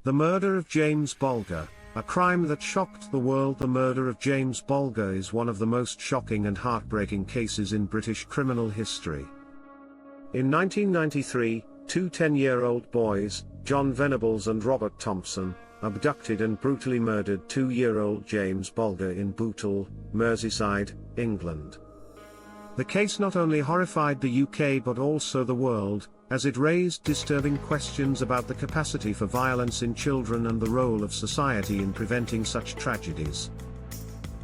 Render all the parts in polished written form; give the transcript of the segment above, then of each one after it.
The murder of James Bulger, a crime that shocked the world. The murder of James Bulger is one of the most shocking and heartbreaking cases in British criminal history. In 1993, two 10-year-old boys, John Venables and Robert Thompson, abducted and brutally murdered 2-year-old James Bulger in Bootle, Merseyside, England. The case not only horrified the UK but also the world, as it raised disturbing questions about the capacity for violence in children and the role of society in preventing such tragedies.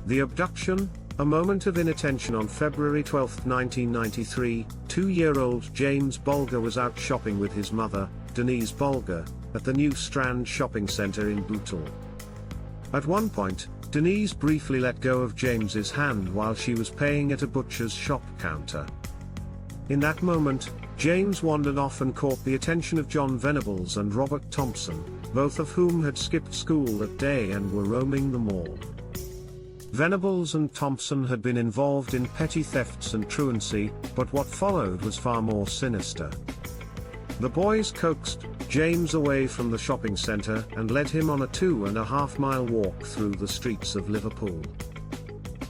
The abduction, a moment of inattention. On February 12, 1993, 2-year-old James Bulger was out shopping with his mother, Denise Bulger, at the New Strand shopping centre in Bootle. At one point, Denise briefly let go of James's hand while she was paying at a butcher's shop counter. In that moment, James wandered off and caught the attention of John Venables and Robert Thompson, both of whom had skipped school that day and were roaming the mall. Venables and Thompson had been involved in petty thefts and truancy, but what followed was far more sinister. The boys coaxed James away from the shopping centre and led him on a 2.5-mile walk through the streets of Liverpool.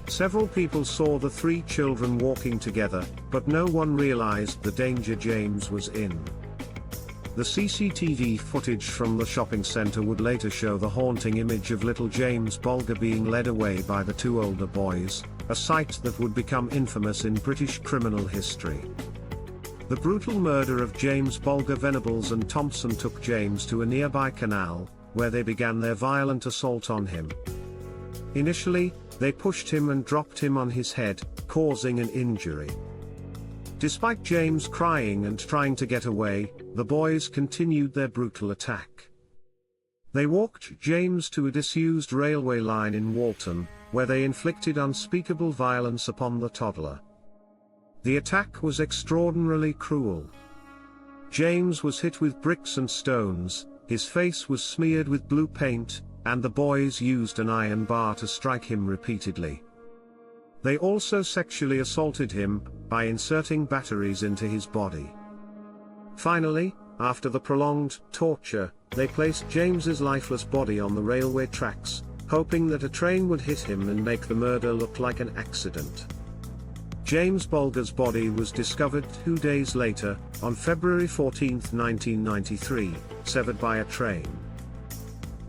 Several people saw the three children walking together, but no one realised the danger James was in. The CCTV footage from the shopping centre would later show the haunting image of little James Bulger being led away by the two older boys, a sight that would become infamous in British criminal history. The brutal murder of James Bulger. Venables and Thompson took James to a nearby canal, where they began their violent assault on him. Initially, they pushed him and dropped him on his head, causing an injury. Despite James crying and trying to get away, the boys continued their brutal attack. They walked James to a disused railway line in Walton, where they inflicted unspeakable violence upon the toddler. The attack was extraordinarily cruel. James was hit with bricks and stones, his face was smeared with blue paint, and the boys used an iron bar to strike him repeatedly. They also sexually assaulted him, by inserting batteries into his body. Finally, after the prolonged torture, they placed James's lifeless body on the railway tracks, hoping that a train would hit him and make the murder look like an accident. James Bulger's body was discovered 2 days later, on February 14, 1993, severed by a train.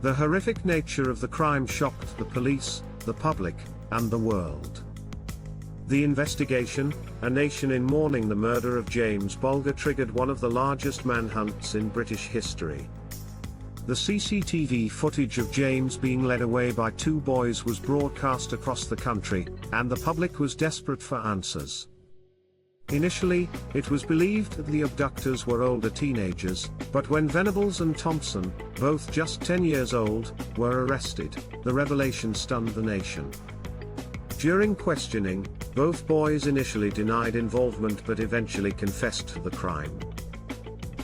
The horrific nature of the crime shocked the police, the public, and the world. The investigation, a nation in mourning. The murder of James Bulger triggered one of the largest manhunts in British history. The CCTV footage of James being led away by two boys was broadcast across the country, and the public was desperate for answers. Initially, it was believed that the abductors were older teenagers, but when Venables and Thompson, both just 10 years old, were arrested, the revelation stunned the nation. During questioning, both boys initially denied involvement but eventually confessed to the crime.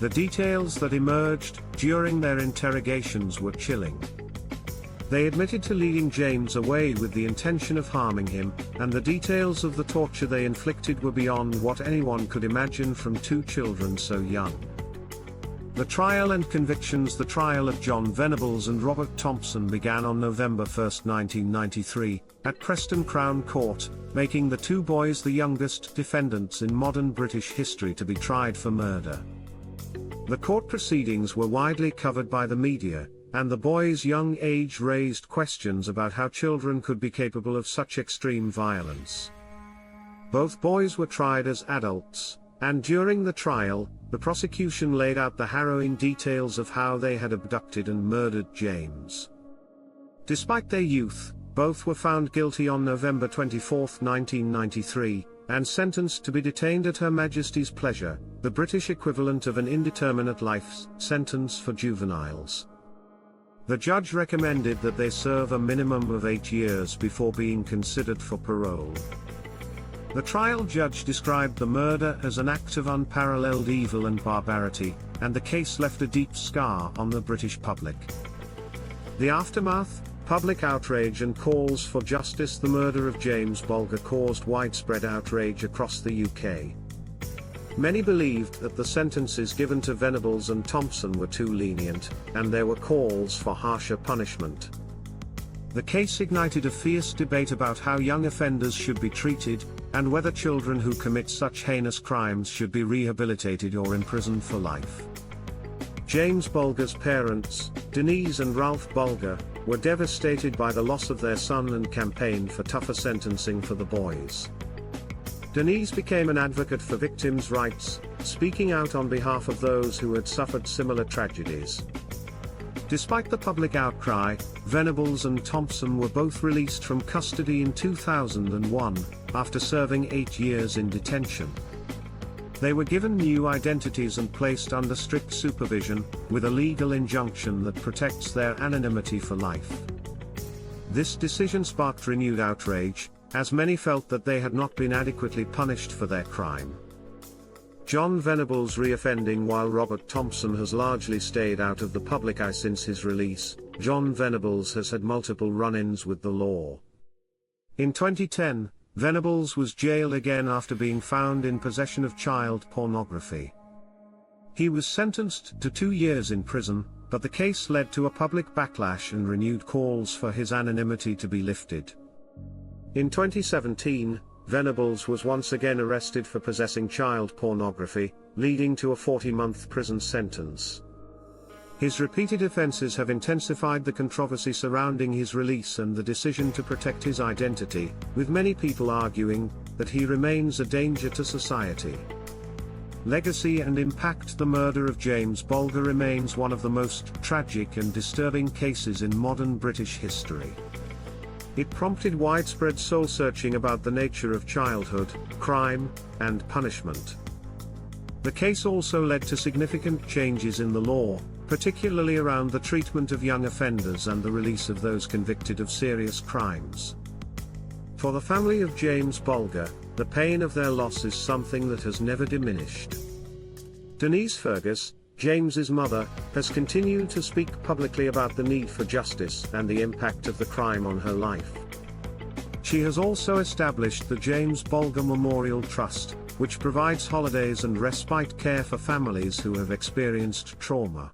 The details that emerged during their interrogations were chilling. They admitted to leading James away with the intention of harming him, and the details of the torture they inflicted were beyond what anyone could imagine from two children so young. The trial and convictions. The trial of John Venables and Robert Thompson began on November 1, 1993, at Preston Crown Court, making the two boys the youngest defendants in modern British history to be tried for murder. The court proceedings were widely covered by the media, and the boys' young age raised questions about how children could be capable of such extreme violence. Both boys were tried as adults, and during the trial, the prosecution laid out the harrowing details of how they had abducted and murdered James. Despite their youth, both were found guilty on November 24, 1993, and sentenced to be detained at Her Majesty's pleasure, the British equivalent of an indeterminate life sentence for juveniles. The judge recommended that they serve a minimum of 8 years before being considered for parole. The trial judge described the murder as an act of unparalleled evil and barbarity, and the case left a deep scar on the British public. The aftermath, public outrage and calls for justice. The murder of James Bulger caused widespread outrage across the UK. Many believed that the sentences given to Venables and Thompson were too lenient, and there were calls for harsher punishment. The case ignited a fierce debate about how young offenders should be treated, and whether children who commit such heinous crimes should be rehabilitated or imprisoned for life. James Bulger's parents, Denise and Ralph Bulger, were devastated by the loss of their son and campaigned for tougher sentencing for the boys. Denise became an advocate for victims' rights, speaking out on behalf of those who had suffered similar tragedies. Despite the public outcry, Venables and Thompson were both released from custody in 2001, after serving 8 years in detention. They were given new identities and placed under strict supervision, with a legal injunction that protects their anonymity for life. This decision sparked renewed outrage, as many felt that they had not been adequately punished for their crime. John Venables reoffending. While Robert Thompson has largely stayed out of the public eye since his release, John Venables has had multiple run-ins with the law. In 2010, Venables was jailed again after being found in possession of child pornography. He was sentenced to 2 years in prison, but the case led to a public backlash and renewed calls for his anonymity to be lifted. In 2017, Venables was once again arrested for possessing child pornography, leading to a 40-month prison sentence. His repeated offenses have intensified the controversy surrounding his release and the decision to protect his identity, with many people arguing that he remains a danger to society. Legacy and impact. The murder of James Bulger remains one of the most tragic and disturbing cases in modern British history. It prompted widespread soul-searching about the nature of childhood, crime, and punishment. The case also led to significant changes in the law, particularly around the treatment of young offenders and the release of those convicted of serious crimes. For the family of James Bulger, the pain of their loss is something that has never diminished. Denise Fergus, James's mother, has continued to speak publicly about the need for justice and the impact of the crime on her life. She has also established the James Bulger Memorial Trust, which provides holidays and respite care for families who have experienced trauma.